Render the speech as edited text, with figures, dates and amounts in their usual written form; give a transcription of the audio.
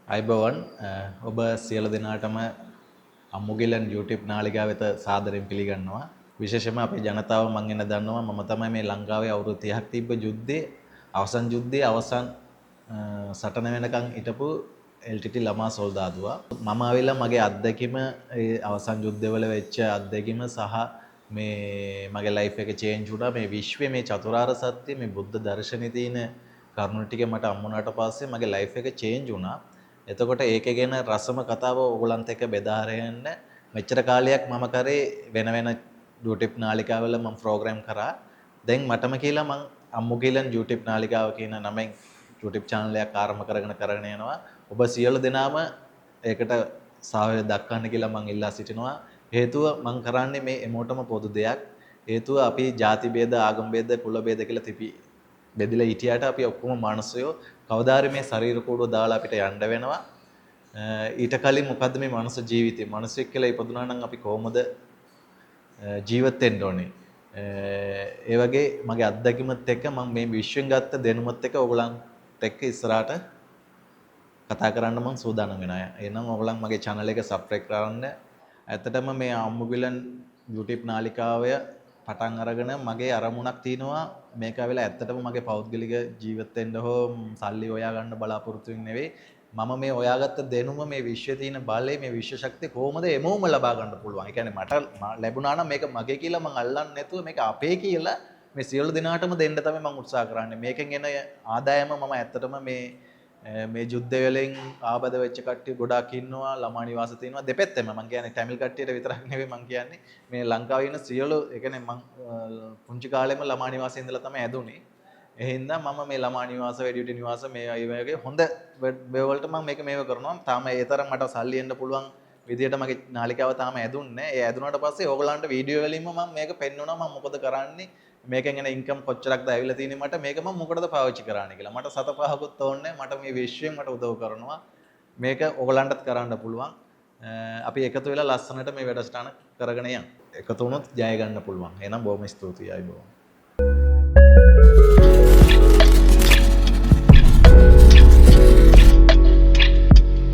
අයිබෝවන් ඔබ සියලු දෙනාටම අම්මුගිලන් YouTube නාලිකාව වෙත සාදරයෙන් පිළිගන්නවා. විශේෂයෙන්ම අපේ ජනතාව මම එන දන්නවා මම තමයි මේ ලංකාවේ අවුරුදු 30ක් තිබ්බ යුද්ධයේ අවසන් සටන වෙනකන් හිටපු LTT ළමා සොල්දාදුවා. මම ආවිලා මගේ අත්දැකීම ඒ අවසන් යුද්ධවල වෙච්ච අත්දැකීම සහ මේ මගේ ලයිෆ් එක චේන්ජ් වුණා. මේ විශ්වයේ මේ චතුරාර්ය සත්‍ය මේ බුද්ධ දර්ශනේ තියෙන කරුණු ටික මට අම්මුණාට පස්සේ මගේ ලයිෆ් එක චේන්ජ් වුණා. එතකොට ඒක ගැන රසම කතාව ඕගොල්ලන්ත් එක්ක බෙදා හරින්න මෙච්චර කාලයක් මම කරේ වෙන වෙන YouTube නාලිකාවල මම ප්‍රෝග්‍රෑම් කරා. දැන් මටම කියලා මම අම්මුගිලන් YouTube නාලිකාව කියන නමෙන් YouTube channel එකක් ආරම්භ කරගෙන යනවා. ඔබ සියලු දෙනාම ඒකට සහයෝගය දක්වන්න කියලා මම ඉල්ලා සිටිනවා. හේතුව මම කරන්නේ මේ එමෝටම පොදු දෙයක්. හේතුව අපි ಜಾති ભેද, ආගම ભેද, කුල ભેද කියලා බෙදලා හිටියට අපි ඔක්කොම මිනිස්සුયો කවදාරි මේ ශරීර කූඩුව දාලා අපිට යන්න වෙනවා. ඊට කලින් මොකද්ද මේ මනුස්ස ජීවිතය? මිනිස්සෙක් කියලා ඉපදුනා නම් අපි කොහොමද ජීවත් වෙන්න ඕනේ? ඒ වගේ මගේ අත්දැකීමත් එක්ක මම මේ විශ්වෙන් ගත්ත දැනුමත් එක්ක ඔයගලන්ට එක්ක ඉස්සරහට කතා කරන්න මම සූදානම් වෙනවා. එහෙනම් ඔයගලන් මගේ channel එක subscribe කරන්න. ඇත්තටම මේ අම්මුගිලන් YouTube නාලිකාවය පටන් අරගෙන මගේ අරමුණක් තියෙනවා මේක ඇවිල්ලා ඇත්තටම මගේ පෞද්ගලික ජීවිත වෙන්න හෝ සල්ලි හොයා ගන්න බලාපොරොත්තු වෙන්නේ නෙවෙයි මම මේ හොයාගත්ත දැනුම මේ විශ්වයේ තියෙන බලය මේ විශ්ව ශක්තිය කොහොමද එමොම ලබා ගන්න පුළුවන්. ඒ කියන්නේ මට ලැබුණා නම් මේක මගේ කියලා මම අල්ලන්නේ නැතුව මේක අපේ කියලා මේ සියලු දෙනාටම දෙන්න තමයි මම උත්සාහ කරන්නේ. මේකෙන් එන ආදායම මම ඇත්තටම මේ යුද්ධ වලින් ආබද වෙච්ච කට්ටිය ගොඩාක් ඉන්නවා ළමා නිවාස තියෙනවා දෙපැත්තෙම මම කියන්නේ තමිල් කට්ටියට විතරක් නෙවෙයි මම කියන්නේ මේ ලංකාවේ ඉන්න සියලු ඒ කියන්නේ මම පුංචි කාලෙම ළමා නිවාසයේ ඉඳලා තමයි ඇදුනේ ඒ හින්දා මම මේ ළමා නිවාස වැඩිහිටි නිවාස මේ වගේ හොඳ වලට මම මේව කරනවා තාම ඒ තරම් මට සල්ලි එන්න පුළුවන් විදියට මගේ නාලිකාව තාම ඇදුන්නේ ඒ ඇදුනාට පස්සේ ඕගලන්ට වීඩියෝ වලින්ම මම මේක පෙන්වනවා මම මොකද කරන්නේ මේකෙන් එන ඉන්කම් කොච්චරක්ද ඇවිල්ලා තියෙන්නේ මට මේක මම මොකටද පාවිච්චි කරන්නේ කියලා. මට සත පහකුත් ඕනේ මට මේ විශ්වයෙන් මට උදව් කරනවා. මේක ඕගලන්ටත් කරන්න පුළුවන්. අපි එකතු වෙලා ලස්සනට මේ වැඩසටහන කරගෙන යන්න. එකතු වුණොත් ජය ගන්න පුළුවන්. එහෙනම් බොහොම ස්තුතියි අයබෝවන්.